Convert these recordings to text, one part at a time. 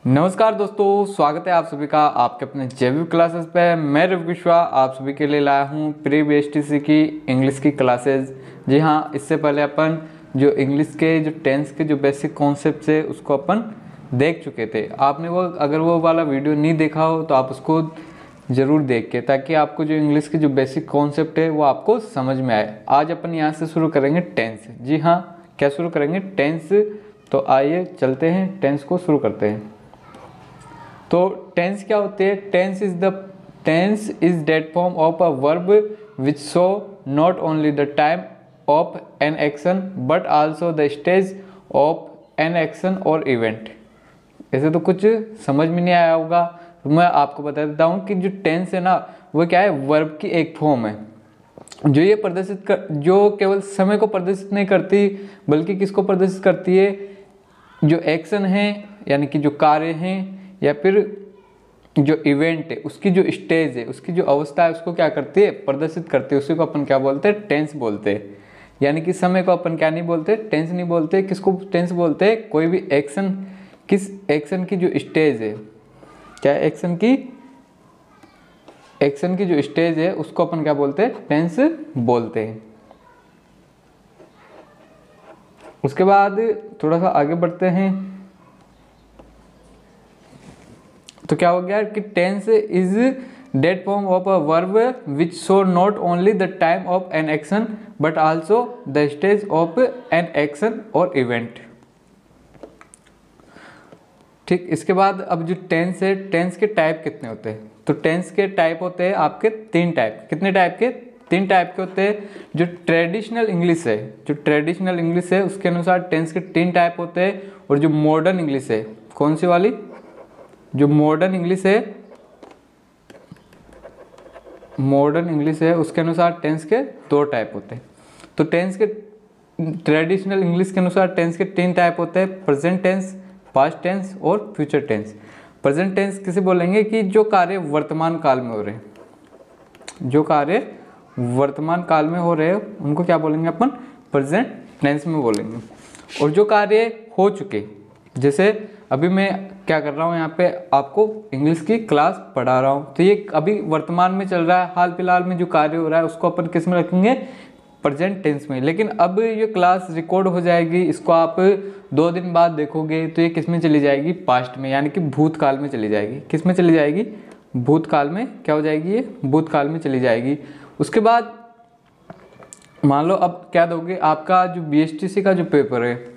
नमस्कार दोस्तों, स्वागत है आप सभी का आपके अपने जैविक क्लासेस पे। मैं रवि विश्वा आप सभी के लिए लाया हूँ प्री बीएसटीसी की इंग्लिश की क्लासेस। जी हाँ, इससे पहले अपन जो इंग्लिश के जो टेंस के जो बेसिक कॉन्सेप्ट है उसको अपन देख चुके थे। आपने अगर वो वाला वीडियो नहीं देखा हो तो आप उसको ज़रूर देख के, ताकि आपको जो इंग्लिश के जो बेसिक कॉन्सेप्ट है वो आपको समझ में आए। आज अपन यहाँ से शुरू करेंगे टेंस। जी हाँ, क्या शुरू करेंगे? टेंस। तो आइए चलते हैं, टेंस को शुरू करते हैं। तो टेंस क्या होते हैं? Tense is that form of a verb which show not only the time of an action but also the stage of an action और इवेंट। ऐसे तो कुछ समझ में नहीं आया होगा, तो मैं आपको बता देता हूँ कि जो टेंस है ना, वो क्या है? वर्ब की एक फॉर्म है जो ये जो केवल समय को प्रदर्शित नहीं करती, बल्कि किसको प्रदर्शित करती है? जो एक्शन है यानी कि जो कार्य हैं, या फिर जो इवेंट है उसकी जो स्टेज है, उसकी जो अवस्था है, उसको क्या करती है? प्रदर्शित करती है। उसी को अपन क्या बोलते हैं? टेंस बोलते हैं। यानी कि समय को अपन क्या नहीं बोलते? टेंस नहीं बोलते। किसको टेंस बोलते हैं? कोई भी एक्शन, किस एक्शन की जो स्टेज है, क्या एक्शन की जो स्टेज है उसको अपन क्या बोलते हैं? टेंस बोलते हैं। उसके बाद थोड़ा सा आगे बढ़ते हैं। तो क्या हो गया कि tense is that form of a verb which show not only the time of an action but also the stage of an action और इवेंट। ठीक, इसके बाद अब जो टेंस है, टेंस के टाइप कितने होते हैं? तो टेंस के टाइप होते हैं आपके 3 टाइप। कितने टाइप के? 3 टाइप के होते हैं। जो ट्रेडिशनल इंग्लिश है उसके अनुसार टेंस के 3 टाइप होते हैं। और जो मॉडर्न इंग्लिश है, कौन सी वाली? जो मॉडर्न इंग्लिश है उसके अनुसार टेंस के 2 टाइप होते हैं। तो ट्रेडिशनल इंग्लिश के अनुसार टेंस के 3 टाइप होते हैं: प्रेजेंट टेंस, पास्ट टेंस और फ्यूचर टेंस। प्रेजेंट टेंस किसे बोलेंगे? कि जो कार्य वर्तमान काल में हो रहे हैं, उनको क्या बोलेंगे अपन? प्रेजेंट टेंस में बोलेंगे। और जो कार्य हो चुके, जैसे अभी मैं क्या कर रहा हूँ, यहाँ पे आपको इंग्लिश की क्लास पढ़ा रहा हूँ, तो ये अभी वर्तमान में चल रहा है, हाल फिलहाल में जो कार्य हो रहा है उसको अपन किस में रखेंगे? प्रेजेंट टेंस में। लेकिन अब ये क्लास रिकॉर्ड हो जाएगी, इसको आप 2 दिन बाद देखोगे तो ये किस में चली जाएगी? पास्ट में, यानी कि भूतकाल में चली जाएगी। किस में चली जाएगी? भूतकाल में। क्या हो जाएगी ये? भूतकाल में चली जाएगी। उसके बाद मान लो अब क्या दोगे, आपका जो बीएसटीसी का जो पेपर है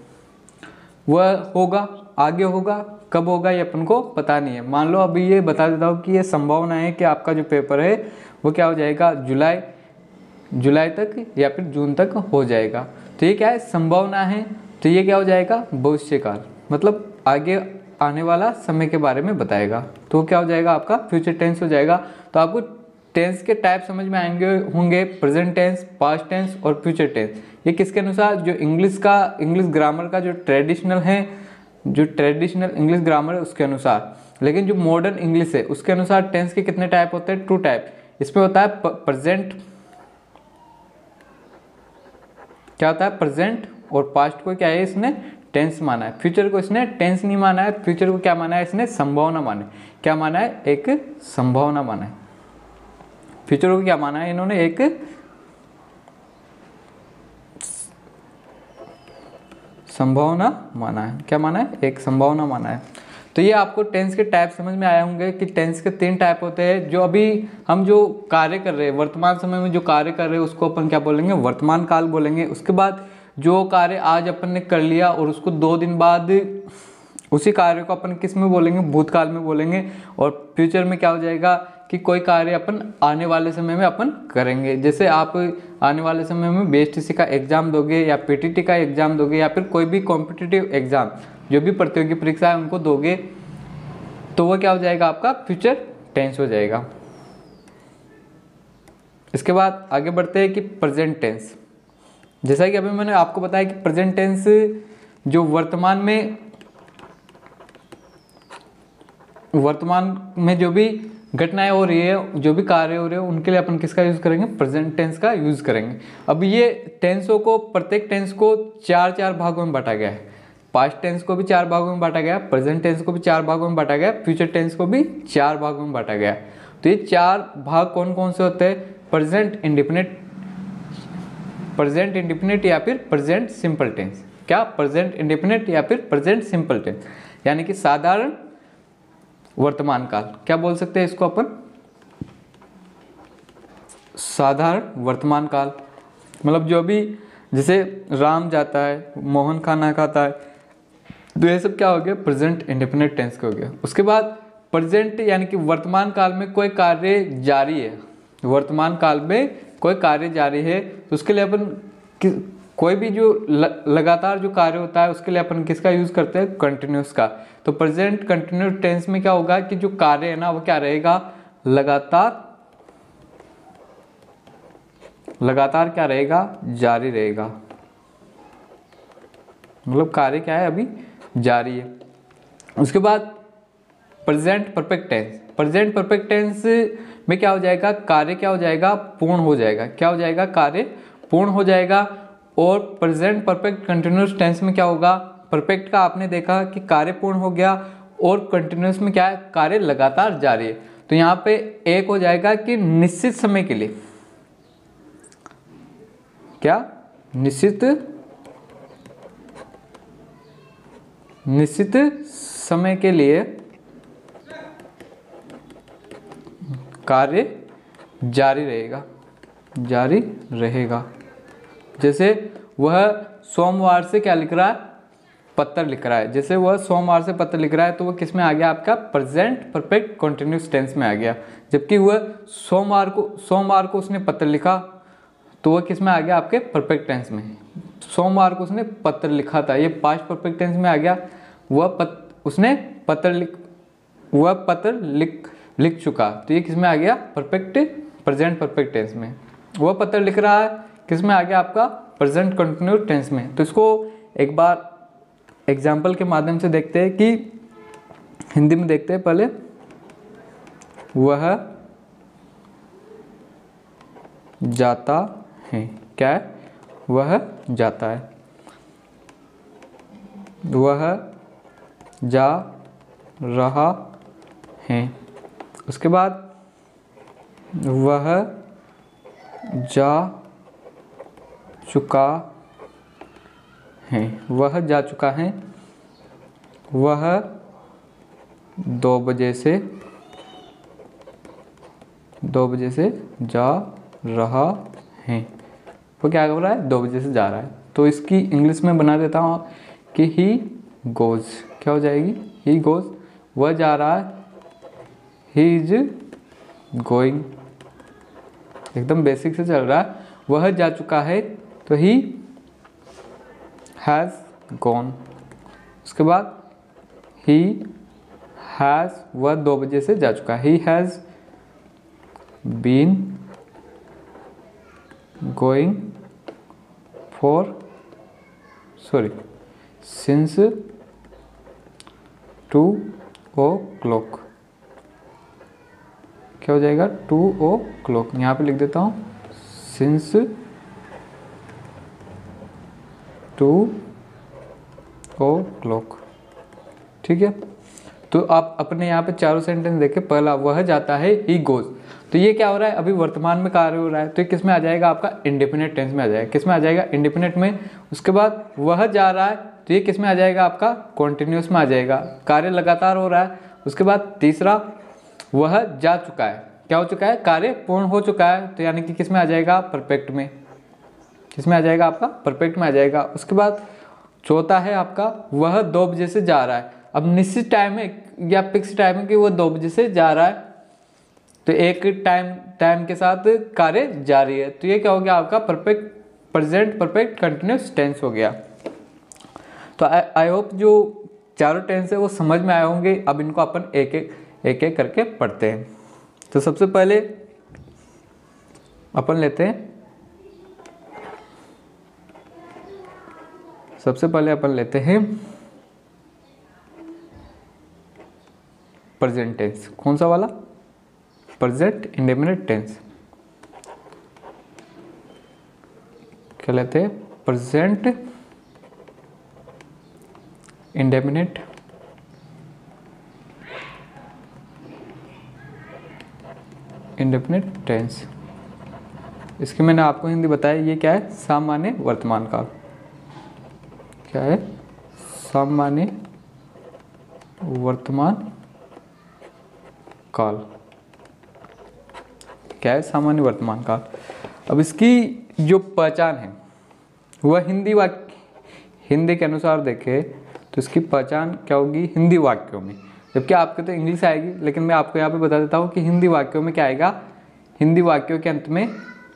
वह होगा, आगे होगा, कब होगा ये अपन को पता नहीं है। मान लो अभी ये बता देता हूँ कि ये संभावना है कि आपका जो पेपर है वो क्या हो जाएगा? जुलाई तक या फिर जून तक हो जाएगा। तो ये क्या है? संभावना है। तो ये क्या हो जाएगा? भविष्यकाल, मतलब आगे आने वाला समय के बारे में बताएगा। तो क्या हो जाएगा? आपका फ्यूचर टेंस हो जाएगा। तो आपको टेंस के टाइप समझ में होंगे: प्रेजेंट टेंस, पास्ट टेंस और फ्यूचर टेंस। ये किसके अनुसार? जो इंग्लिश ग्रामर का जो ट्रेडिशनल इंग्लिश ग्रामर है उसके अनुसार। लेकिन जो मॉडर्न इंग्लिश है उसके अनुसार टेंस के कितने टाइप होते हैं? 2 टाइप। इसमें होता है प्रेजेंट, क्या होता है? प्रेजेंट। और पास्ट को क्या है? इसने टेंस माना है। फ्यूचर को इसने टेंस नहीं माना है। फ्यूचर को क्या माना है? इसने संभावना माना है। क्या माना है? एक संभावना माना है। फ्यूचर को क्या माना है इन्होंने? एक संभावना माना है। क्या माना है? एक संभावना माना है। तो ये आपको टेंस के टाइप समझ में आए होंगे कि टेंस के 3 टाइप होते हैं। जो अभी हम जो कार्य कर रहे हैं, वर्तमान समय में जो कार्य कर रहे हैं उसको अपन क्या बोलेंगे? वर्तमान काल बोलेंगे। उसके बाद जो कार्य आज अपन ने कर लिया और उसको 2 दिन बाद उसी कार्य को अपन किस में बोलेंगे? भूतकाल में बोलेंगे। और फ्यूचर में क्या हो जाएगा? कि कोई कार्य अपन आने वाले समय में अपन करेंगे। जैसे आप आने वाले समय में बीएसटीसी का एग्जाम दोगे, या पीटीटी का एग्जाम दोगे, या फिर कोई भी कॉम्पिटिटिव एग्जाम, जो भी प्रतियोगी परीक्षा है उनको दोगे, तो वो क्या हो जाएगा? आपका फ्यूचर टेंस हो जाएगा। इसके बाद आगे बढ़ते हैं कि प्रेजेंट टेंस। जैसा कि अभी मैंने आपको बताया कि प्रेजेंट टेंस जो वर्तमान में जो भी घटनाएं हो रही है, जो भी कार्य हो रहे हैं, उनके लिए अपन किसका यूज करेंगे? प्रेजेंट टेंस का यूज करेंगे। अब ये टेंसों को, प्रत्येक टेंस को 4 भागों में बांटा गया है। पास्ट टेंस को भी 4 भागों में बांटा गया, प्रेजेंट टेंस को भी 4 भागों में बांटा गया, फ्यूचर टेंस को भी 4 भागों में बांटा गया। तो ये 4 भाग कौन कौन से होते हैं? प्रेजेंट इंडेफिनिट या फिर प्रेजेंट सिंपल टेंस। क्या? प्रेजेंट इंडेफिनिट या फिर प्रेजेंट सिंपल टेंस, यानी कि साधारण वर्तमान काल। क्या बोल सकते हैं इसको अपन? साधारण वर्तमान काल। मतलब जो भी, जैसे राम जाता है, मोहन खाना खाता है, तो ये सब क्या हो गया? प्रेजेंट इंडेफिनिट टेंस के हो गया। उसके बाद प्रेजेंट यानी कि वर्तमान काल में कोई कार्य जारी है, वर्तमान काल में कोई कार्य जारी है, तो उसके लिए अपन कोई भी जो लगातार जो कार्य होता है उसके लिए अपन किसका यूज करते हैं? कंटिन्यूस का। तो प्रेजेंट कंटिन्यूस टेंस में क्या होगा कि जो कार्य है ना वो क्या रहेगा? लगातार क्या रहेगा? जारी रहेगा। मतलब कार्य क्या है? अभी जारी है। उसके बाद present perfect tense. Present perfect tense में क्या हो जाएगा? कार्य क्या हो जाएगा? पूर्ण हो जाएगा। क्या हो जाएगा? कार्य पूर्ण हो जाएगा। और प्रेजेंट परफेक्ट कंटिन्यूस टेंस में क्या होगा? परफेक्ट का आपने देखा कि कार्य पूर्ण हो गया, और कंटिन्यूस में क्या है? कार्य लगातार जारी है। तो यहाँ पे एक हो जाएगा कि निश्चित समय के लिए। क्या? निश्चित समय के लिए कार्य जारी रहेगा। जैसे वह सोमवार से क्या लिख रहा है? पत्र लिख रहा है। जैसे वह सोमवार से पत्र लिख रहा है, तो वह किस में आ गया? आपका प्रेजेंट परफेक्ट कंटिन्यूस टेंस में आ गया। जबकि वह सोमवार को उसने पत्र लिखा, तो वह किस में आ गया? आपके परफेक्ट टेंस में। सोमवार को उसने पत्र लिखा था, ये पास्ट परफेक्ट टेंस में आ गया। उसने पत्र लिख चुका, तो ये किस में आ गया? प्रेजेंट परफेक्ट टेंस में। वह पत्र लिख रहा है, किस में आ गया? आपका प्रेजेंट कंटिन्यूस टेंस में। तो इसको एक बार एग्जाम्पल के माध्यम से देखते हैं कि हिंदी में देखते हैं पहले। वह जाता है। क्या है? वह जाता है। वह जा रहा है। उसके बाद वह जा चुका है। वह जा चुका है। वह 2 बजे से जा रहा है। वो क्या कर रहा है? 2 बजे से जा रहा है। तो इसकी इंग्लिश में बना देता हूँ कि ही गोज। क्या हो जाएगी? He goes. वह जा रहा है, ही इज गोइंग। एकदम बेसिक से चल रहा है। वह जा चुका है, तो ही हैज़ गॉन। उसके बाद ही हैज़, वह 2 बजे से जा चुका है। He has been going since 2 o'clock। क्या हो जाएगा? 2 o'clock। यहाँ पे लिख देता हूँ सिंस 2 o'clock। ठीक है। तो आप अपने यहाँ पे चारों सेंटेंस देखें। पहला वह जाता है, ही गोज। तो ये क्या हो रहा है? अभी वर्तमान में कार्य हो रहा है, तो ये किस में आ जाएगा? आपका इंडेफिनिट टेंस में आ जाएगा। किस में आ जाएगा? इंडेफिनिट में। उसके बाद वह जा रहा है, तो ये किस में आ जाएगा? आपका कॉन्टिन्यूस में आ जाएगा। कार्य लगातार हो रहा है। उसके बाद तीसरा वह जा चुका है। क्या हो चुका है? कार्य पूर्ण हो चुका है, तो यानी कि किस में आ जाएगा? परफेक्ट में। किस में आ जाएगा? आपका परफेक्ट में आ जाएगा। उसके बाद चौथा है आपका वह 2 बजे से जा रहा है। अब निश्चित टाइम है या फिक्स टाइम है कि वो 2 बजे से जा रहा है, तो एक टाइम के साथ कार्य जारी है। तो ये क्या हो गया? आपका प्रेजेंट परफेक्ट कंटिन्यूस टेंस हो गया। तो आई होप जो चारों टेंस है वो समझ में आए होंगे। अब इनको अपन एक एक करके पढ़ते हैं। तो सबसे पहले अपन लेते हैं प्रेजेंट टेंस। कौन सा वाला? Present indefinite tense. क्या लेते हैं? Present indefinite indefinite tense. इसकी मैंने आपको हिंदी बताया, ये क्या है? सामान्य वर्तमान काल। क्या है? सामान्य वर्तमान काल। क्या है? सामान्य वर्तमान काल। अब इसकी जो पहचान है वह हिंदी के अनुसार देखें तो इसकी पहचान क्या होगी? हिंदी वाक्यों में। जबकि आपके तो इंग्लिश आएगी, लेकिन मैं आपको यहाँ पे बता देता हूँ कि हिंदी वाक्यों में क्या आएगा? हिंदी वाक्यों के अंत में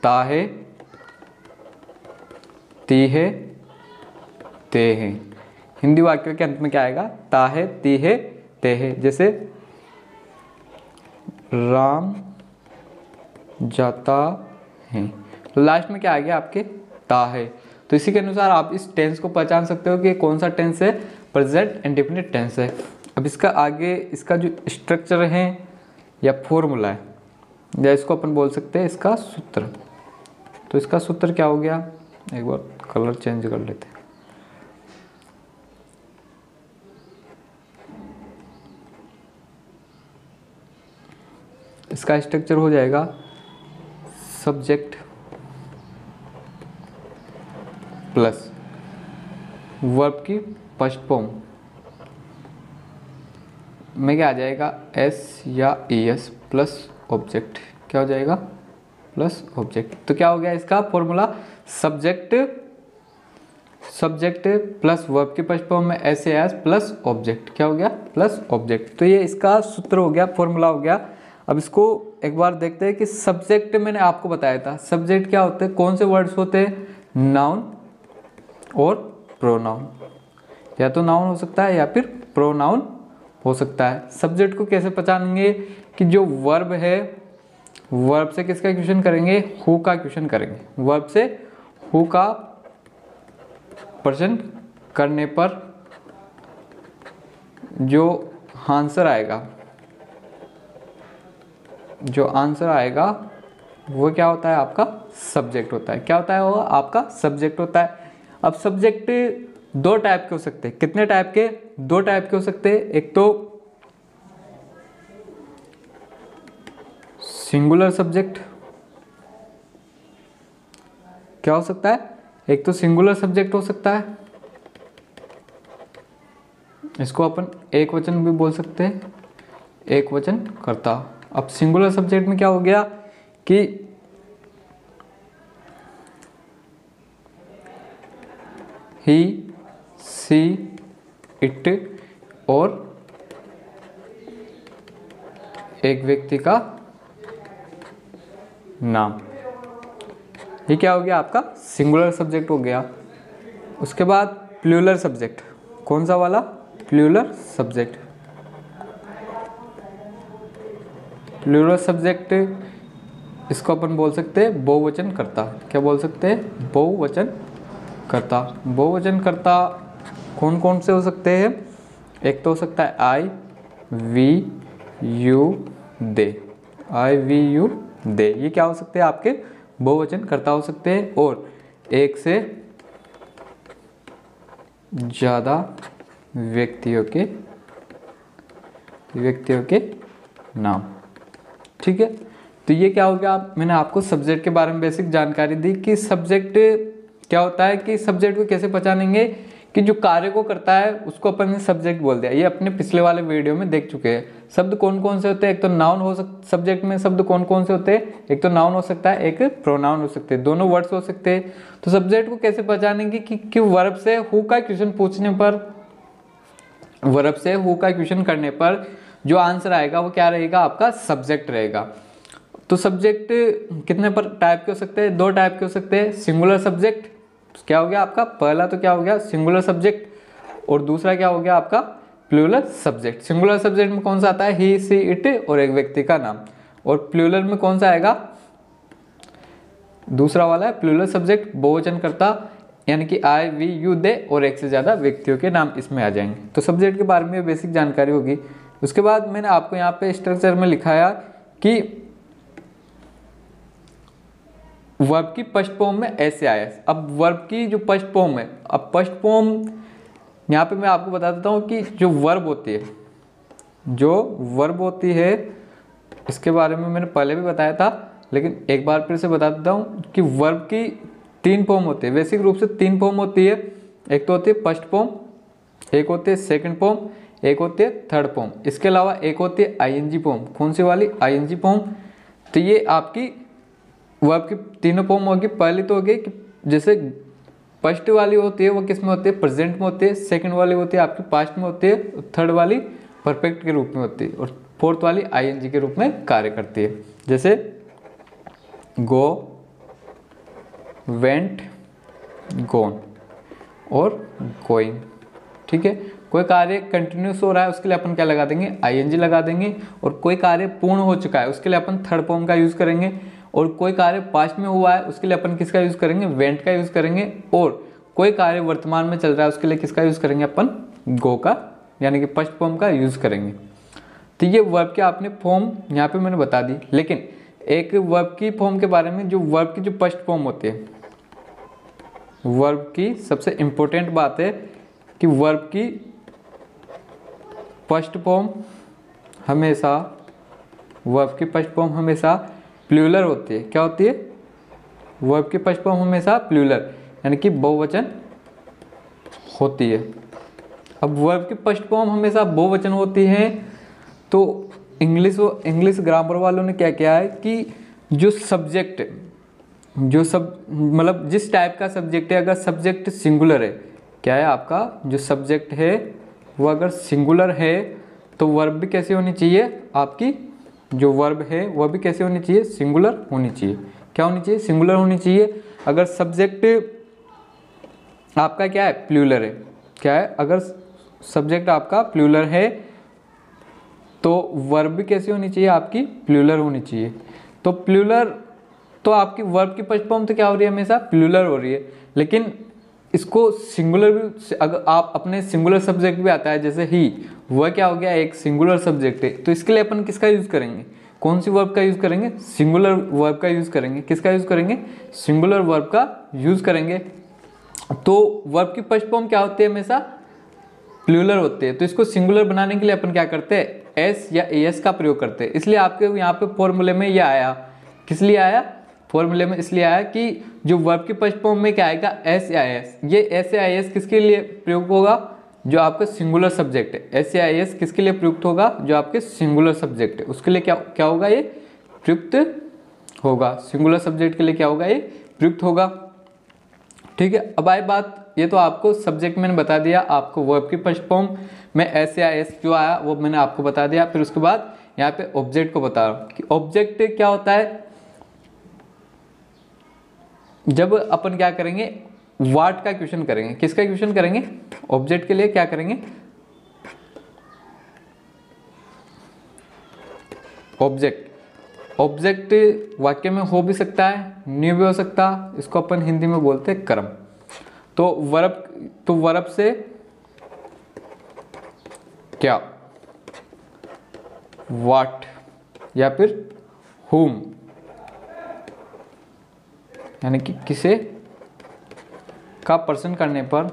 ता है, ती है, ते है। हिंदी वाक्यों के अंत में क्या आएगा? ता है, ती है, ते है। जैसे राम जाता है, तो लास्ट में क्या आ गया आपके? ता है। तो इसी के अनुसार आप इस टेंस को पहचान सकते हो कि कौन सा टेंस है, प्रेजेंट इंडेफिनिट टेंस है। अब इसका आगे इसका जो स्ट्रक्चर है या फॉर्मूला है, या इसको अपन बोल सकते हैं इसका सूत्र। तो इसका सूत्र क्या हो गया? एक बार कलर चेंज कर लेते हैं। इसका स्ट्रक्चर हो जाएगा सब्जेक्ट प्लस वर्ब की फर्स्ट फॉर्म में क्या आ जाएगा? एस या ईएस प्लस ऑब्जेक्ट। क्या हो जाएगा? Plus object. तो क्या हो गया इसका फॉर्मूला? सब्जेक्ट प्लस वर्ब की फर्स्ट फॉर्म में एस या एस प्लस ऑब्जेक्ट। क्या हो गया? Plus object. तो ये इसका सूत्र हो गया, फॉर्मूला हो गया। अब इसको एक बार देखते हैं कि सब्जेक्ट मैंने आपको बताया था। सब्जेक्ट क्या होते हैं? कौन से वर्ड्स होते हैं? नाउन और प्रोनाउन। या तो नाउन हो सकता है या फिर प्रोनाउन हो सकता है। सब्जेक्ट को कैसे पहचानेंगे? कि जो वर्ब है, वर्ब से किसका क्वेश्चन करेंगे? हु का क्वेश्चन करेंगे। वर्ब से हु का प्रश्न करने पर जो आंसर आएगा वो क्या होता है? आपका सब्जेक्ट होता है। क्या होता है? वो आपका सब्जेक्ट होता है। अब सब्जेक्ट दो टाइप के हो सकते हैं। कितने टाइप के? दो टाइप के हो सकते हैं। एक तो सिंगुलर सब्जेक्ट। क्या हो सकता है? एक तो सिंगुलर सब्जेक्ट हो सकता है, इसको अपन एक वचन भी बोल सकते हैं, एक वचन कर्ता। अब सिंगुलर सब्जेक्ट में क्या हो गया कि ही, सी, इट और एक व्यक्ति का नाम। ये क्या हो गया? आपका सिंगुलर सब्जेक्ट हो गया। उसके बाद प्लूरल सब्जेक्ट। कौन सा वाला? Plural subject. प्लूरल सब्जेक्ट इसको अपन बोल सकते हैं बहुवचन कर्ता। क्या बोल सकते हैं? बहुवचन कर्ता। बहुवचन कर्ता कौन कौन से हो सकते हैं? एक तो हो सकता है I, we, you, they. I, we, you, they, ये क्या हो सकते हैं? आपके बहुवचन कर्ता हो सकते हैं। और एक से ज़्यादा व्यक्तियों के नाम। ठीक है। तो ये क्या हो गया? मैंने आपको सब्जेक्ट के बारे में बेसिक जानकारी दी कि सब्जेक्ट क्या होता है, कि सब्जेक्ट को कैसे पहचानेंगे, कि जो कार्य को करता है उसको अपन ने सब्जेक्ट बोल दिया। ये अपने पिछले वाले वीडियो में देख चुके हैं। शब्द कौन कौन से होते हैं? एक तो नाउन हो सकता, सब्जेक्ट में शब्द कौन कौन से होते हैं? एक तो नाउन हो सकता है, एक प्रोनाउन हो सकते हैं, दोनों वर्ड्स हो सकते हैं। तो सब्जेक्ट को कैसे पहचानेंगे? कि वर्ब से हु का क्वेश्चन पूछने पर, वर्ब से हु का क्वेश्चन करने पर जो आंसर आएगा वो क्या रहेगा? आपका सब्जेक्ट रहेगा। तो सब्जेक्ट कितने पर टाइप के हो सकते हैं? दो टाइप के हो सकते हैं। सिंगुलर सब्जेक्ट क्या हो गया आपका? पहला तो क्या हो गया? Singular subject. और दूसरा क्या हो गया आपका? Plural subject. सिंगुलर सब्जेक्ट में कौन सा आता है? ही, सी, इट और एक व्यक्ति का नाम। और प्लूरल में कौन सा आएगा? दूसरा वाला है प्लूरल सब्जेक्ट, बहुवचन कर्ता, यानी कि आई, वी, यू, दे और एक से ज़्यादा व्यक्तियों के नाम इसमें आ जाएंगे। तो सब्जेक्ट के बारे में बेसिक जानकारी होगी। उसके बाद मैंने आपको यहाँ पे स्ट्रक्चर में लिखाया कि वर्ब की फर्स्ट फॉर्म में एस या एस। अब वर्ब की जो फर्स्ट फॉर्म है, अब फर्स्ट फॉर्म यहाँ पे मैं आपको बता देता हूँ कि जो वर्ब होती है इसके बारे में मैंने पहले भी बताया था, लेकिन एक बार फिर से बता देता हूँ कि वर्ब की 3 फॉर्म होती है। बेसिक रूप से 3 फॉर्म होती है। एक तो होती है फर्स्ट फॉर्म, एक होती है सेकंड फॉर्म, एक होती है थर्ड फॉर्म। इसके अलावा एक होती है आईएनजी फॉर्म। कौन सी वाली? I N G form. तो ये आपकी वर्ब की तीनों फॉर्म होगी। पहली तो होगी कि जैसे फर्स्ट वाली होती है वो किस में होती है? प्रेजेंट में होती है। सेकंड वाली होती है आपकी पास्ट में होती है। थर्ड वाली परफेक्ट के रूप में होती है। और फोर्थ वाली आईएनजी के रूप में कार्य करती है। जैसे गो, वेंट, गोन और गोइंग। ठीक है, कोई कार्य कंटिन्यूस हो रहा है उसके लिए अपन क्या लगा देंगे? आईएनजी लगा देंगे। और कोई कार्य पूर्ण हो चुका है उसके लिए अपन थर्ड फॉर्म का यूज़ करेंगे। और कोई कार्य पास्ट में हुआ है उसके लिए अपन किसका यूज़ करेंगे? वेंट का यूज़ करेंगे। और कोई कार्य वर्तमान में चल रहा है उसके लिए किसका यूज़ करेंगे? अपन गो का, यानी कि फर्स्ट फॉर्म का यूज़ करेंगे। तो ये वर्ब के आपने फॉर्म यहाँ पे मैंने बता दी। लेकिन एक वर्ब की फॉर्म के बारे में, जो वर्ब की जो फर्स्ट फॉर्म होती है, वर्ब की सबसे इम्पोर्टेंट बात है कि वर्ब की फर्स्ट फॉर्म हमेशा प्लूरल होती है। क्या होती है? वर्ब की फर्स्ट फॉर्म हमेशा प्लूरल, यानी कि बहुवचन होती है। अब वर्ब की फर्स्ट फॉर्म हमेशा बहुवचन होती है, तो इंग्लिश ग्रामर वालों ने क्या किया है कि जो सब्जेक्ट, मतलब जिस टाइप का सब्जेक्ट है, अगर सब्जेक्ट सिंगुलर है, क्या है आपका जो सब्जेक्ट है वो अगर सिंगुलर है तो वर्ब भी कैसे होनी चाहिए? आपकी जो वर्ब है वह भी कैसे होनी चाहिए? सिंगुलर होनी चाहिए। क्या होनी चाहिए? सिंगुलर होनी चाहिए। अगर सब्जेक्ट आपका क्या है? प्लूरल है। क्या है? अगर सब्जेक्ट आपका प्लूरल है तो वर्ब भी कैसी होनी चाहिए? आपकी प्लूरल होनी चाहिए। तो प्लूरल, तो आपकी वर्ब की फर्स्ट फॉर्म तो क्या हो रही है? हमेशा प्लूरल हो रही है। लेकिन इसको सिंगुलर भी, अगर आप अपने सिंगुलर सब्जेक्ट भी आता है जैसे ही, वह क्या हो गया? एक सिंगुलर सब्जेक्ट है। तो इसके लिए अपन किसका यूज़ करेंगे? कौन सी वर्ब का यूज़ करेंगे? सिंगुलर वर्ब का यूज़ करेंगे। किसका यूज़ करेंगे? सिंगुलर वर्ब का यूज़ करेंगे। तो वर्ब की फर्स्ट फॉर्म क्या होती है? हमेशा प्लूरल होते हैं। तो इसको सिंगुलर बनाने के लिए अपन क्या करते हैं? एस या एस का प्रयोग करते हैं। इसलिए आपके यहाँ पे फॉर्मूले में ये आया। किस लिए आया? फॉर्मूले में इसलिए आया कि जो वर्ब की फर्स्ट फॉर्म में क्या आएगा? एस या एस। ये एस या एस किसके लिए प्रयोग होगा? जो आपका सिंगुलर सब्जेक्ट है। एस या एस किसके लिए प्रयुक्त होगा? जो आपके सिंगुलर सब्जेक्ट है उसके लिए क्या होगा? ये प्रयुक्त होगा। सिंगुलर सब्जेक्ट के लिए क्या होगा? ये प्रयुक्त होगा। ठीक है, अब आई बात, ये तो आपको सब्जेक्ट मैंने बता दिया। आपको वर्ब की फर्स्ट फॉर्म में एस या एस जो आया वो मैंने आपको बता दिया। फिर उसके बाद यहाँ पे ऑब्जेक्ट को बता रहा हूँ कि ऑब्जेक्ट क्या होता है। जब अपन क्या करेंगे? व्हाट का क्वेश्चन करेंगे। किसका क्वेश्चन करेंगे? ऑब्जेक्ट के लिए क्या करेंगे? ऑब्जेक्ट वाक्य में हो भी सकता है, नहीं भी हो सकता। इसको अपन हिंदी में बोलते हैं कर्म। तो वर्ब से क्या? व्हाट या फिर whom, यानी कि किसे का पर्सन करने पर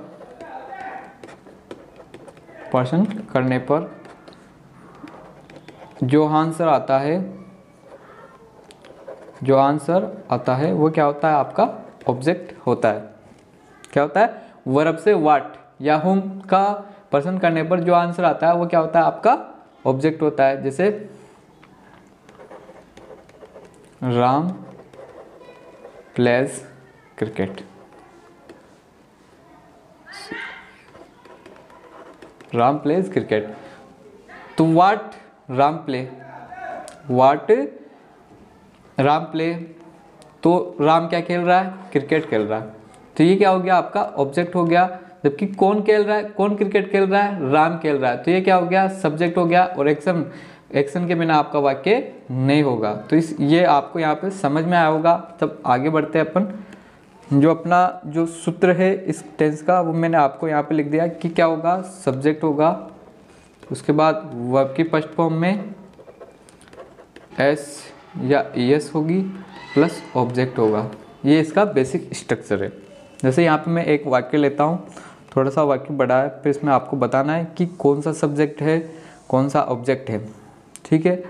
जो आंसर आता है वो क्या होता है? आपका ऑब्जेक्ट होता है। क्या होता है? वर्ब से व्हाट या whom का पर्सन करने पर जो आंसर आता है वो क्या होता है? आपका ऑब्जेक्ट होता है। जैसे Ram pledge cricket. Ram pledge cricket. तो व्हाट राम प्ले, तो राम क्या खेल रहा है? क्रिकेट खेल रहा है। तो ये क्या हो गया? आपका ऑब्जेक्ट हो गया। जबकि कौन खेल रहा है? कौन क्रिकेट खेल रहा है? राम खेल रहा है। तो ये क्या हो गया? सब्जेक्ट हो गया। और एक्शन के बिना आपका वाक्य नहीं होगा। तो ये आपको यहाँ पे समझ में आया होगा। तब आगे बढ़ते हैं अपन। जो अपना जो सूत्र है इस टेंस का वो मैंने आपको यहाँ पे लिख दिया कि क्या होगा? सब्जेक्ट होगा, उसके बाद वर्ब की फर्स्ट फॉर्म में एस या एस होगी प्लस ऑब्जेक्ट होगा। ये इसका बेसिक स्ट्रक्चर है। जैसे यहाँ पे मैं एक वाक्य लेता हूँ थोड़ा सा वाक्य बड़ा है, फिर इसमें आपको बताना है कि कौन सा सब्जेक्ट है, कौन सा ऑब्जेक्ट है। ठीक है,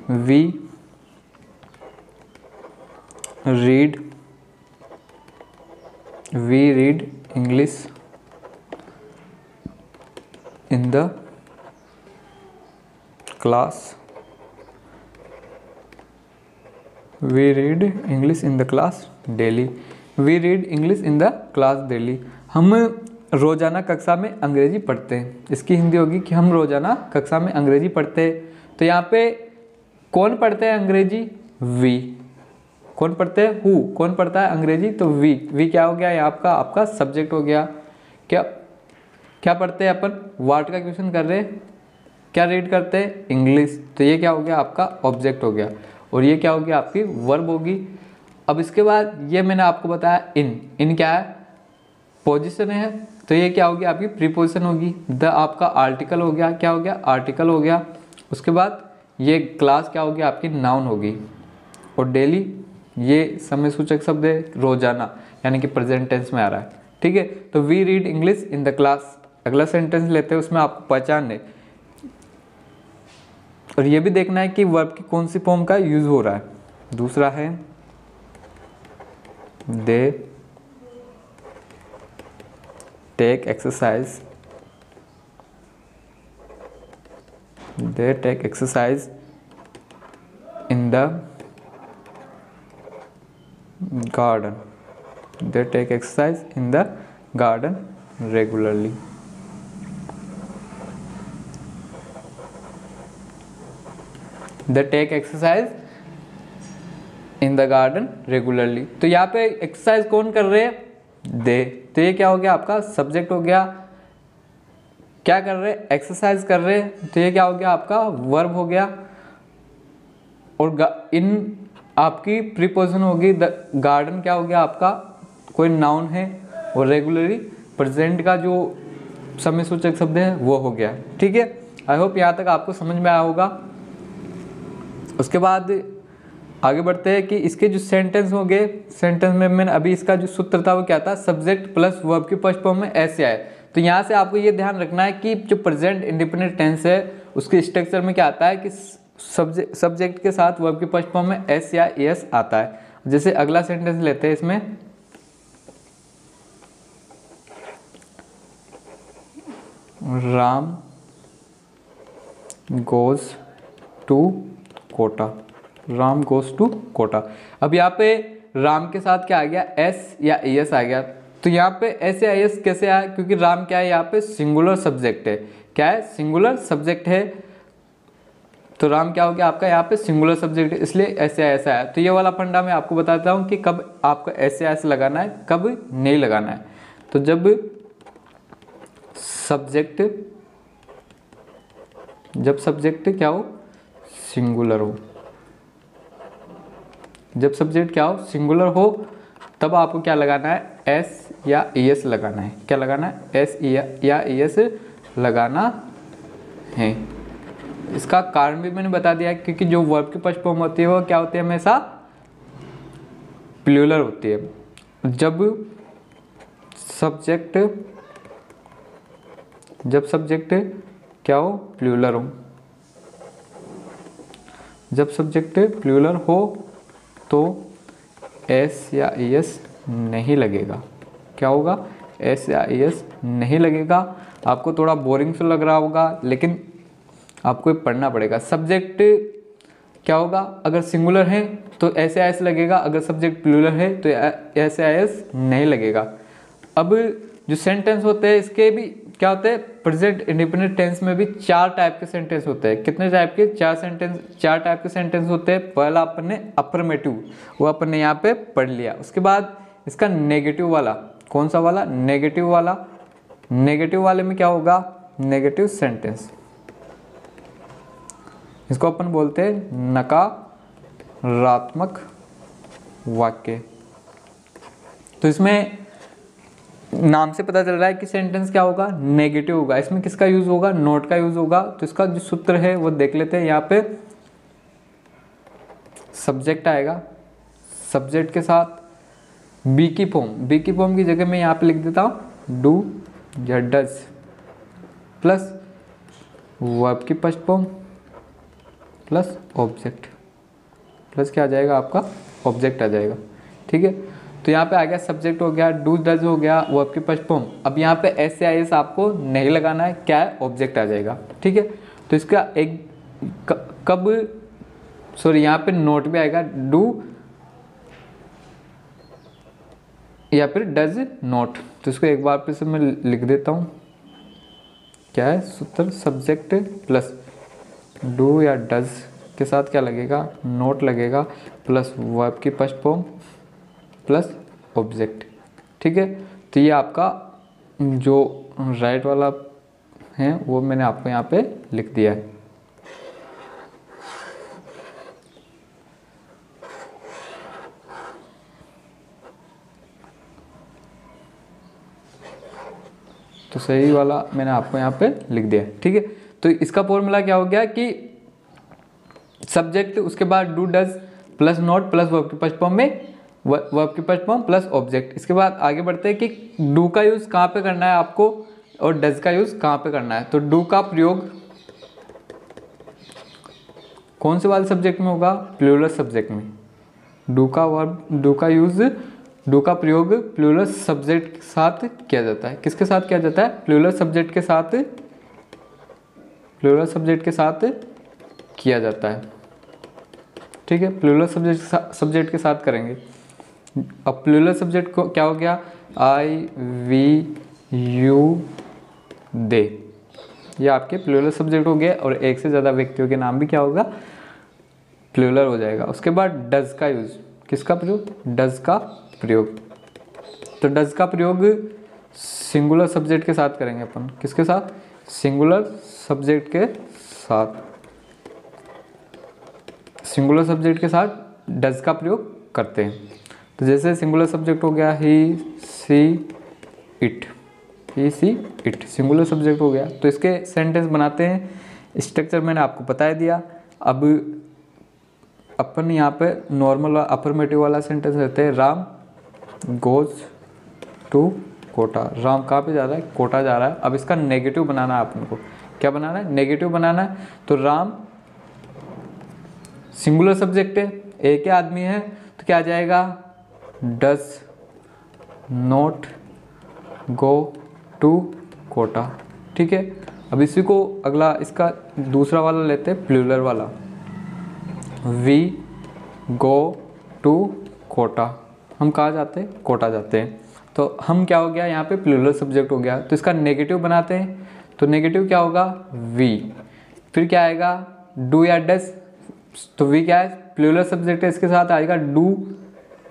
we read English in the class, we read English in the class daily, we read English in the class daily. हम रोज़ाना कक्षा में अंग्रेजी पढ़ते हैं। इसकी हिंदी होगी कि हम रोज़ाना कक्षा में अंग्रेजी पढ़ते हैं। तो यहाँ पे कौन पढ़ते हैं अंग्रेजी? वी। कौन पढ़ते हैं? हु। कौन पढ़ता है अंग्रेजी? तो वी। वी क्या हो गया यहाँ आपका सब्जेक्ट हो गया। क्या पढ़ते हैं अपन? व्हाट का क्वेश्चन कर रहे हैं। क्या रीड करते हैं? इंग्लिश। तो ये क्या हो गया आपका ऑब्जेक्ट हो गया, और ये क्या होगी आपकी वर्ब होगी। अब इसके बाद ये मैंने आपको बताया इन क्या है? पोजीशन है। तो ये क्या होगी आपकी प्रीपोजिशन होगी। द आपका आर्टिकल हो गया। क्या हो गया? आर्टिकल हो गया। उसके बाद ये क्लास क्या होगी आपकी? नाउन होगी। और डेली ये समय सूचक शब्द है, रोजाना, यानी कि प्रेजेंट टेंस में आ रहा है। ठीक है, तो we read English in the class. अगला सेंटेंस लेते हैं, उसमें आपको पहचान है और ये भी देखना है कि वर्ब की कौन सी फॉर्म का यूज हो रहा है। दूसरा है they take exercise, they take exercise in the garden, they take exercise in the garden regularly। they take exercise in the garden regularly। तो यहाँ पे एक्सरसाइज कौन कर रहे हैं? दे। तो ये क्या हो गया आपका सब्जेक्ट हो गया। क्या कर रहे? एक्सरसाइज कर रहे। तो ये क्या हो गया आपका वर्ब हो गया। और इन आपकी प्रीपोजिशन होगी। द गार्डन क्या हो गया आपका कोई नाउन है, और रेगुलरली प्रेजेंट का जो समय सूचक शब्द है वो हो गया। ठीक है, आई होप यहाँ तक आपको समझ में आया होगा। उसके बाद आगे बढ़ते हैं कि इसके जो सेंटेंस हो गए, सेंटेंस में मैंने अभी इसका जो सूत्र था वो क्या था? सब्जेक्ट प्लस वर्ब की फर्स्ट फॉर्म में ऐसे आए। तो यहाँ से आपको ये ध्यान रखना है कि जो प्रेजेंट इंडिपेंडेंट टेंस है उसके स्ट्रक्चर में क्या आता है कि सब्जेक्ट के साथ वर्ब की फर्स्ट फॉर्म में एस या एस आता है। जैसे अगला सेंटेंस लेते हैं, इसमें Ram goes to Kota, Ram goes to Kota. अब यहाँ पे राम के साथ क्या आ गया? एस या एस आ गया। तो यहाँ पे एस या एस कैसे आया? क्योंकि राम क्या है यहाँ पे सिंगुलर सब्जेक्ट है। क्या है? सिंगुलर सब्जेक्ट है। तो राम क्या हो गया आपका यहाँ पे सिंगुलर सब्जेक्ट है, इसलिए एस या एस आया। तो ये वाला फंडा मैं आपको बताता हूँ कि कब आपको एस या एस लगाना है, कब नहीं लगाना है। तो जब सब्जेक्ट क्या हो? सिंगुलर हो। जब सब्जेक्ट क्या हो? सिंगुलर हो, तब आपको क्या लगाना है? एस या एस लगाना है। क्या लगाना है? एस या एस लगाना है। इसका कारण भी मैंने बता दिया, क्योंकि जो वर्ब की फर्स्ट फॉर्म होती है वो क्या होती है? हमेशा प्लूरल होती है। जब सब्जेक्ट क्या हो? प्लूरल हो। जब सब्जेक्ट प्लूरल हो तो एस या एस नहीं लगेगा। क्या होगा? एस या एस नहीं लगेगा। आपको थोड़ा बोरिंग सा लग रहा होगा, लेकिन आपको पढ़ना पड़ेगा। सब्जेक्ट क्या होगा? अगर सिंगुलर है तो एस या एस लगेगा, अगर सब्जेक्ट प्लूरल है तो एस या एस नहीं लगेगा। अब जो सेंटेंस होते हैं इसके भी क्या होते हैं? प्रेजेंट इंडिपेंडेंट टेंस में भी 4 टाइप के सेंटेंस होते हैं। कितने टाइप के? 4 टाइप के सेंटेंस होते हैं। पहला अपन ने अफर्मेटिव, वो अपन ने यहाँ पे पढ़ लिया। उसके बाद इसका नेगेटिव वाला, कौन सा वाला? नेगेटिव वाला। नेगेटिव वाले में क्या होगा? नेगेटिव सेंटेंस, इसको अपन बोलते हैं नकारात्मक वाक्य। तो इसमें नाम से पता चल रहा है कि सेंटेंस क्या होगा? नेगेटिव होगा। इसमें किसका यूज होगा? नॉट का यूज होगा। तो इसका जो सूत्र है वो देख लेते हैं। यहाँ पे सब्जेक्ट आएगा, सब्जेक्ट के साथ बी की फॉर्म की जगह मैं यहाँ पे लिख देता हूँ डू या डज प्लस वर्ब की first form plus object, plus क्या आ जाएगा आपका ऑब्जेक्ट आ जाएगा। ठीक है, तो यहाँ पे आ गया सब्जेक्ट हो गया, डू डज हो गया, वर्ब की फर्स्ट फॉर्म। अब यहाँ पे एस या एस आपको नहीं लगाना है, क्या है ऑब्जेक्ट आ जाएगा। ठीक है, तो इसका एक कब सॉरी यहाँ पे नोट भी आएगा, डू या फिर डज नोट। तो इसको एक बार फिर से मैं लिख देता हूँ, क्या है सूत्र, सब्जेक्ट प्लस डू या डज के साथ क्या लगेगा, नोट लगेगा, प्लस वर्ब की फर्स्ट फॉर्म प्लस ऑब्जेक्ट। ठीक है, तो ये आपका जो राइट वाला है वो मैंने आपको यहाँ पे लिख दिया है। तो सही वाला मैंने आपको यहाँ पे लिख दिया है। ठीक है, तो इसका फॉर्मूला क्या हो गया कि सब्जेक्ट उसके बाद do does plus note plus verb की फर्स्ट फॉर्म में वर्ब की फर्स्ट फॉर्म प्लस ऑब्जेक्ट। इसके बाद आगे बढ़ते हैं कि डू का यूज़ कहाँ पे करना है आपको और डज का यूज़ कहाँ पे करना है। तो डू का प्रयोग कौन से वाले सब्जेक्ट में होगा, प्लूरल सब्जेक्ट में। डू का वर्ब, डू का यूज़, डू का प्रयोग प्लूरल सब्जेक्ट के साथ किया जाता है। किसके साथ किया जाता है, प्लूरल सब्जेक्ट के साथ, प्लूरल सब्जेक्ट के साथ किया जाता है। ठीक है, प्लूरल सब्जेक्ट के साथ करेंगे। अब प्लूरल सब्जेक्ट को क्या हो गया, आई वी यू दे, ये आपके प्लूरल सब्जेक्ट हो गए और एक से ज़्यादा व्यक्तियों के नाम भी क्या होगा, प्लूरल हो जाएगा। उसके बाद डज का यूज़, किसका प्रयोग, डज का प्रयोग। तो डज का प्रयोग सिंगुलर सब्जेक्ट के साथ करेंगे अपन, किसके साथ, सिंगुलर सब्जेक्ट के साथ, सिंगुलर सब्जेक्ट के साथ डज का प्रयोग करते हैं। तो जैसे सिंगुलर सब्जेक्ट हो गया he see it, he see it singular subject हो गया। तो इसके सेंटेंस बनाते हैं, स्ट्रक्चर मैंने आपको बता दिया। अब अपन यहाँ पे नॉर्मल अफर्मेटिव वाला सेंटेंस रहते हैं, राम गोज टू कोटा। राम कहाँ पे जा रहा है, कोटा जा रहा है। अब इसका नेगेटिव बनाना है अपन को, क्या बनाना है, नेगेटिव बनाना है। तो राम सिंगुलर सब्जेक्ट है, एक ही आदमी है, तो क्या आ जाएगा, does not go to Kota. ठीक है, अब इसी को अगला इसका दूसरा वाला लेते हैं, प्लूरल वाला, वी गो टू कोटा। हम कहाँ जाते हैं, कोटा जाते हैं। तो हम क्या हो गया यहाँ पे, प्लूरल सब्जेक्ट हो गया। तो इसका नेगेटिव बनाते हैं, तो नेगेटिव क्या होगा, वी, फिर क्या आएगा, डू या डज। तो वी क्या है, प्लूरल सब्जेक्ट है, इसके साथ आएगा do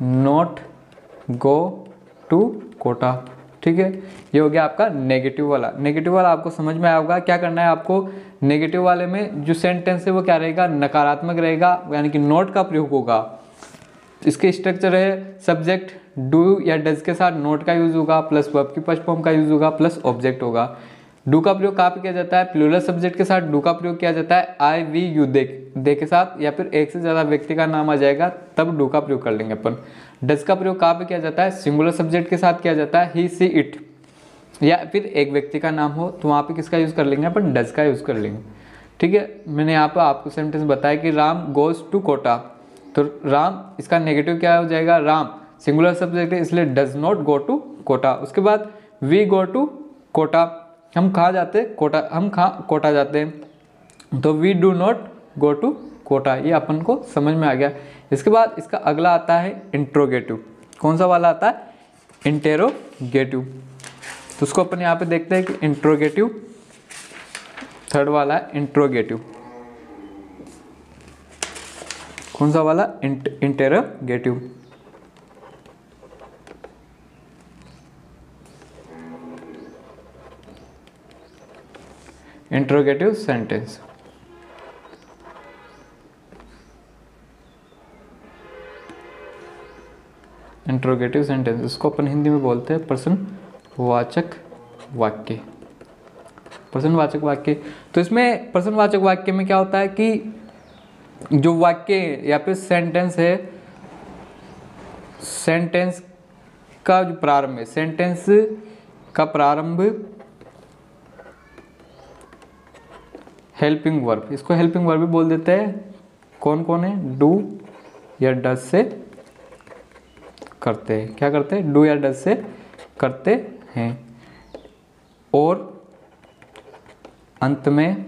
not go to Kota. ठीक है, ये हो गया आपका नेगेटिव वाला। नेगेटिव वाला आपको समझ में आया होगा। क्या करना है आपको, नेगेटिव वाले में जो सेंटेंस है वो क्या रहेगा, नकारात्मक रहेगा, यानी कि नॉट का प्रयोग होगा। इसके स्ट्रक्चर है, सब्जेक्ट डू या डज के साथ नॉट का यूज होगा, प्लस वर्ब की फर्स्ट फॉर्म का यूज होगा, प्लस ऑब्जेक्ट होगा। डू का प्रयोग कहाँ पे किया जाता है, प्लूरल सब्जेक्ट के साथ डू का प्रयोग किया जाता है आई वी यू दे के साथ, या फिर एक से ज़्यादा व्यक्ति का नाम आ जाएगा तब डू का प्रयोग कर लेंगे अपन। डज का प्रयोग कहाँ पे किया जाता है, सिंगुलर सब्जेक्ट के साथ किया जाता है, ही सी इट, या फिर एक व्यक्ति का नाम हो तो वहाँ पे किसका यूज़ कर लेंगे अपन, डज का यूज़ कर लेंगे। ठीक है, मैंने यहाँ पर आपको सेंटेंस बताया कि राम गोज टू कोटा। तो राम, इसका नेगेटिव क्या हो जाएगा, राम सिंगुलर सब्जेक्ट है इसलिए does not go to Kota. उसके बाद वी गो टू कोटा, हम कहाँ जाते हैं, कोटा, हम कहाँ कोटा जाते हैं। तो we do not go to Kota, ये अपन को समझ में आ गया। इसके बाद इसका अगला आता है इंट्रोगेटिव। कौन सा वाला आता है, इंटेरोगेटिव। तो उसको अपन यहाँ पे देखते हैं कि इंट्रोगेटिव, थर्ड वाला है इंट्रोगेटिव। कौन सा वाला, interrogative. Interrogative sentence, interrogative sentence, इसको अपन हिंदी में बोलते हैं प्रश्नवाचक वाक्य। प्रश्नवाचक वाक्य, तो इसमें प्रश्नवाचक वाक्य में क्या होता है कि जो वाक्य या फिर सेंटेंस है, सेंटेंस का जो प्रारंभ है, सेंटेंस का प्रारंभ हेल्पिंग वर्ब, इसको हेल्पिंग वर्ब भी बोल देते हैं। कौन कौन है? डू या डज से करते हैं। क्या करते हैं? डू या डज से करते हैं। और अंत में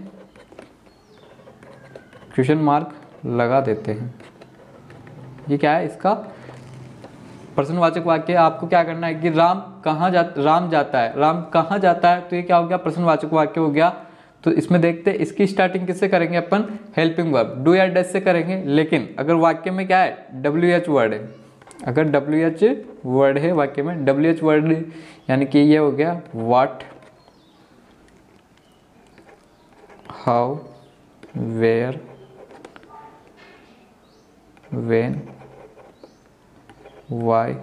क्वेश्चन मार्क लगा देते हैं। ये क्या है? इसका प्रश्नवाचक वाक्य। आपको क्या करना है कि राम जाता है, राम कहाँ जाता है, तो ये क्या हो गया? प्रश्नवाचक वाक्य हो गया। तो इसमें देखते हैं इसकी स्टार्टिंग किससे करेंगे अपन? हेल्पिंग वर्ब डू या डज से करेंगे। लेकिन अगर वाक्य में क्या है? WH वर्ड है, अगर WH वर्ड है वाक्य में, WH वर्ड यानी कि ये हो गया what, how, where, when, why,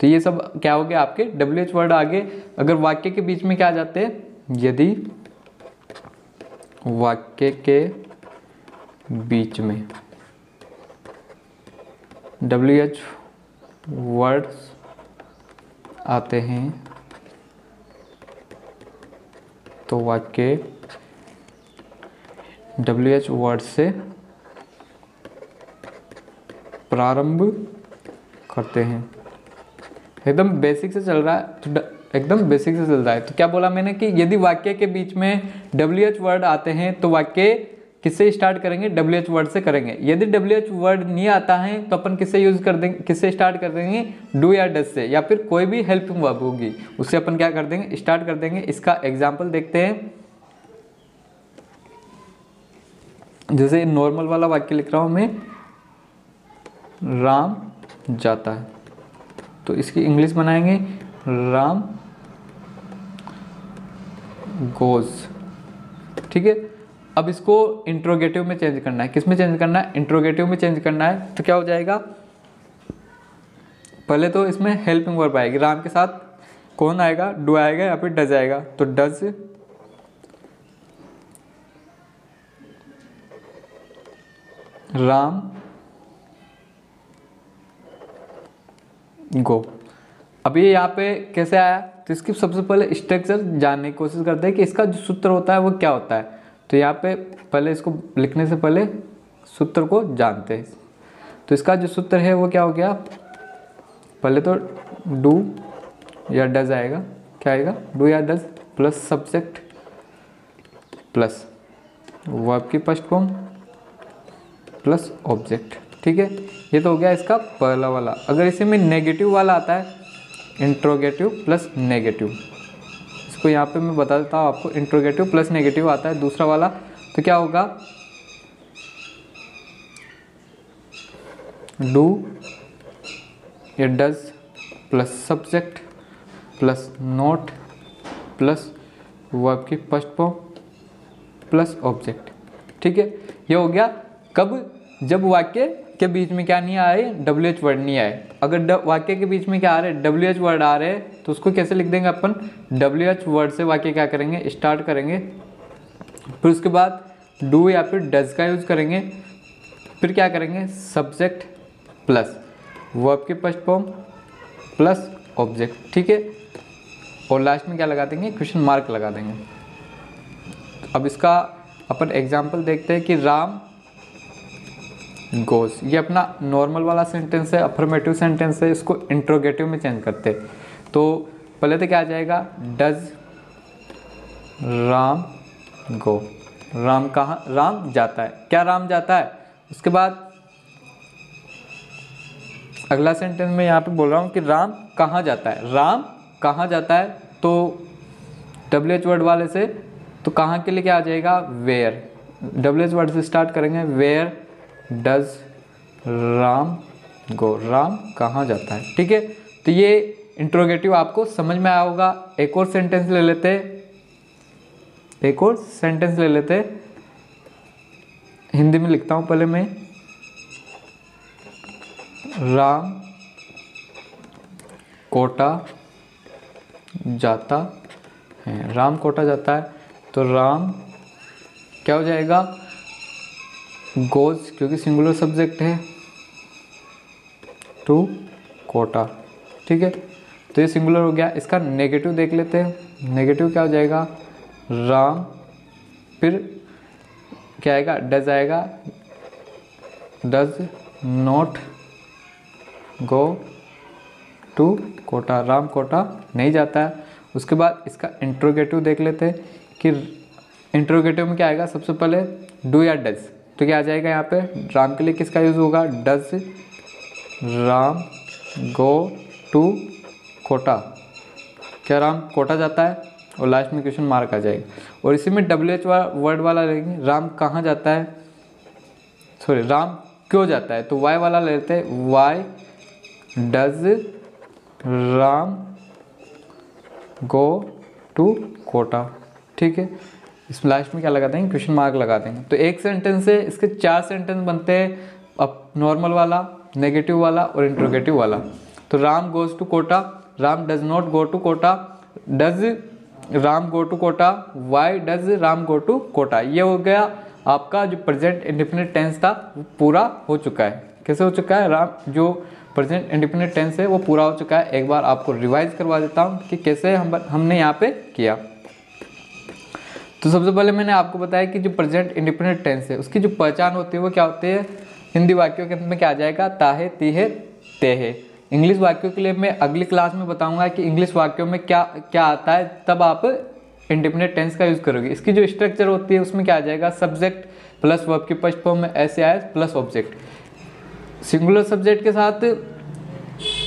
तो ये सब क्या हो गया? आपके WH वर्ड आगे। अगर वाक्य के बीच में क्या आ जाते हैं? यदि वाक्य के बीच में WH वर्ड्स आते हैं तो वाक्य WH वर्ड से प्रारंभ करते हैं। एकदम बेसिक से चल रहा है, तो एकदम बेसिक से चल रहा है। तो क्या बोला मैंने कि यदि वाक्य के बीच में WH वर्ड आते हैं तो वाक्य किससे स्टार्ट करेंगे? WH वर्ड से करेंगे। यदि WH वर्ड नहीं आता है तो अपन किससे यूज कर देंगे? किससे स्टार्ट कर देंगे? डू या डज से, या फिर कोई भी हेल्पिंग वर्ब होगी उससे अपन क्या कर देंगे? स्टार्ट कर देंगे। इसका एग्जाम्पल देखते हैं। जैसे नॉर्मल वाला वाक्य लिख रहा हूं मैं, राम जाता है, तो इसकी इंग्लिश बनाएंगे राम गोज। ठीक है। अब इसको इंट्रोगेटिव में चेंज करना है। किस में चेंज करना है? इंट्रोगेटिव में चेंज करना है। तो क्या हो जाएगा? पहले तो इसमें हेल्पिंग वर्ब आएगी, राम के साथ कौन आएगा? डू आएगा या फिर डज आएगा। तो डज राम गो। अब ये यहाँ पे कैसे आया? तो इसकी सबसे पहले स्ट्रक्चर जानने की कोशिश करते हैं कि इसका जो सूत्र होता है वो क्या होता है। तो यहाँ पे पहले इसको लिखने से पहले सूत्र को जानते हैं। तो इसका जो सूत्र है वो क्या हो गया? पहले तो डू या डज आएगा। क्या आएगा? डू या does plus subject plus verb की फर्स्ट फॉर्म प्लस ऑब्जेक्ट। ठीक है, ये तो हो गया इसका पहला वाला। अगर इसी में नेगेटिव वाला आता है, इंट्रोगेटिव प्लस नेगेटिव, इसको यहाँ पे मैं बता देता हूँ आपको। इंट्रोगेटिव प्लस नेगेटिव आता है दूसरा वाला, तो क्या होगा? डू या does plus subject plus note plus verb की फर्स्ट फॉर्म प्लस ऑब्जेक्ट। ठीक है, ये हो गया। कब? जब वाक्य के बीच में क्या नहीं आए? WH वर्ड नहीं आए। अगर वाक्य के बीच में क्या आ रहे? WH वर्ड आ रहे हैं तो उसको कैसे लिख देंगे अपन? WH वर्ड से वाक्य क्या करेंगे? स्टार्ट करेंगे। फिर उसके बाद डू या फिर डज का यूज करेंगे। फिर क्या करेंगे? सब्जेक्ट प्लस वर्ब की फर्स्ट फॉर्म प्लस ऑब्जेक्ट। ठीक है, और लास्ट में क्या लगा देंगे? क्वेश्चन मार्क लगा देंगे। अब इसका अपन एग्जाम्पल देखते हैं कि राम गोज, ये अपना नॉर्मल वाला सेंटेंस है, अफर्मेटिव सेंटेंस है। इसको इंट्रोगेटिव में चेंज करते हैं। तो पहले तो क्या आ जाएगा? डज राम गो। राम कहाँ? राम जाता है। क्या राम जाता है? उसके बाद अगला सेंटेंस में यहाँ पे बोल रहा हूँ कि राम कहाँ जाता है। राम कहाँ जाता है, तो WH वर्ड वाले से, तो कहाँ के लिए क्या आ जाएगा? वेयर। WH वर्ड से स्टार्ट करेंगे। वेयर डज राम गो, राम कहाँ जाता है। ठीक है, तो ये इंट्रोगेटिव आपको समझ में आया होगा। एक और सेंटेंस ले लेते, हिंदी में लिखता हूँ पहले मैं। राम कोटा जाता है। राम कोटा जाता है, तो राम क्या हो जाएगा? गोज, क्योंकि सिंगुलर सब्जेक्ट है, टू कोटा। ठीक है, तो ये सिंगुलर हो गया। इसका नेगेटिव देख लेते हैं। नेगेटिव क्या हो जाएगा, राम, फिर क्या आएगा, डज आएगा, does not go to Kota, Ram Kota नहीं जाता है। उसके बाद इसका इंट्रोगेटिव देख लेते हैं कि इंट्रोगेटिव में क्या आएगा, सबसे पहले डू या डज, तो क्या आ जाएगा यहाँ पे, राम के लिए किसका यूज़ होगा, does Ram go to Kota, क्या राम कोटा जाता है, और लास्ट में क्वेश्चन मार्क आ जाएगा। और इसी में WH वर्ड वाला लेंगे, राम कहाँ जाता है, सॉरी राम क्यों जाता है, तो वाई वाला लेते हैं, why does Ram go to Kota, ठीक है। इस लास्ट में क्या लगा देंगे, क्वेश्चन मार्क लगा देंगे। तो एक सेंटेंस से इसके 4 सेंटेंस बनते हैं, अब नॉर्मल वाला, नेगेटिव वाला और इंट्रोगेटिव वाला। तो Ram goes to Kota, Ram does not go to Kota, does Ram go to Kota, why does Ram go to Kota. ये हो गया आपका जो प्रेजेंट इंडेफिनिट टेंस था वो पूरा हो चुका है। कैसे हो चुका है, राम जो प्रेजेंट इंडेफिनिट टेंस है वो पूरा हो चुका है। एक बार आपको रिवाइज करवा देता हूँ कि कैसे हमने यहाँ पे किया। तो सबसे पहले मैंने आपको बताया कि जो प्रेजेंट इंडेफिनिट टेंस है उसकी जो पहचान होती है वो क्या होती है, हिंदी वाक्यों के अंत में क्या आ जाएगा, ताहे, तीहे, तेहे। इंग्लिश वाक्यों के लिए मैं अगली क्लास में बताऊंगा कि इंग्लिश वाक्यों में क्या क्या आता है, तब आप इंडेफिनिट टेंस का यूज़ करोगे। इसकी जो स्ट्रक्चर होती है उसमें क्या आ जाएगा, सब्जेक्ट प्लस वर्ब की फर्स्ट फॉर्म में ऐसे आयस प्लस ऑब्जेक्ट। सिंगुलर सब्जेक्ट के साथ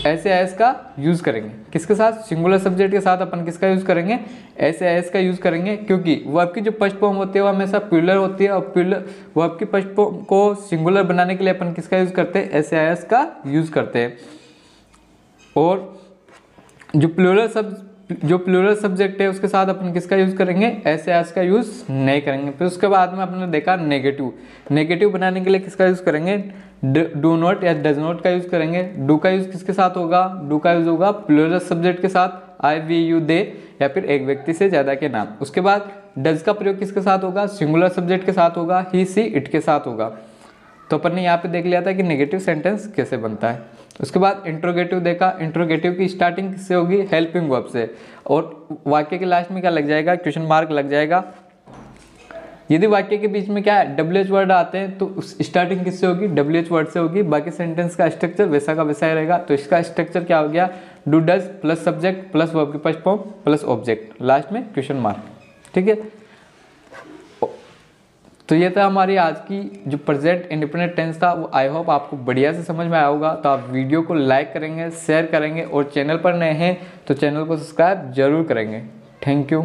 ऐसे आयस का यूज़ करेंगे, किसके साथ, सिंगुलर सब्जेक्ट के साथ अपन किसका यूज़ करेंगे, ऐसे आयस का यूज़ करेंगे, क्योंकि वर्ब की जो फर्स्ट फॉर्म होती है वो हमेशा प्लूरल होती है, और प्लूरल वर्ब की फर्स्ट फॉर्म को सिंगुलर बनाने के लिए अपन किसका यूज़ करते हैं, ऐसे आयस का यूज़ करते हैं। और जो प्लूरल सब्जेक्ट है उसके साथ अपन किसका यूज़ करेंगे, ऐसे आयस का यूज़ नहीं करेंगे। फिर उसके बाद में आपने देखा नेगेटिव बनाने के लिए किसका यूज़ करेंगे, डू नॉट या डज नॉट का यूज़ करेंगे। डू का यूज़ किसके साथ होगा, डू का यूज़ होगा प्लूरल सब्जेक्ट के साथ, आई, वी, यू, दे, या फिर एक व्यक्ति से ज़्यादा के नाम। उसके बाद डज का प्रयोग किसके साथ होगा, सिंगुलर सब्जेक्ट के साथ होगा, ही, सी, इट के साथ होगा। तो अपन ने यहाँ पे देख लिया था कि नेगेटिव सेंटेंस कैसे बनता है। उसके बाद इंट्रोगेटिव देखा, इंट्रोगेटिव की स्टार्टिंग किससे होगी, हेल्पिंग वर्ब से, और वाक्य के लास्ट में क्या लग जाएगा, क्वेश्चन मार्क लग जाएगा। यदि वाक्य के बीच में क्या है, WH वर्ड आते हैं तो स्टार्टिंग किससे होगी, WH वर्ड से होगी। बाकी सेंटेंस का स्ट्रक्चर वैसा का वैसा ही रहेगा। तो इसका स्ट्रक्चर क्या हो गया, do does plus subject plus verb की first form plus object, last में क्वेश्चन मार्क, ठीक है। तो ये था हमारी आज की जो प्रेजेंट इंडेफिनिट टेंस था, वो आई होप आपको बढ़िया से समझ में आया होगा। तो आप वीडियो को लाइक करेंगे, शेयर करेंगे, और चैनल पर नए हैं तो चैनल को सब्सक्राइब जरूर करेंगे। Thank you.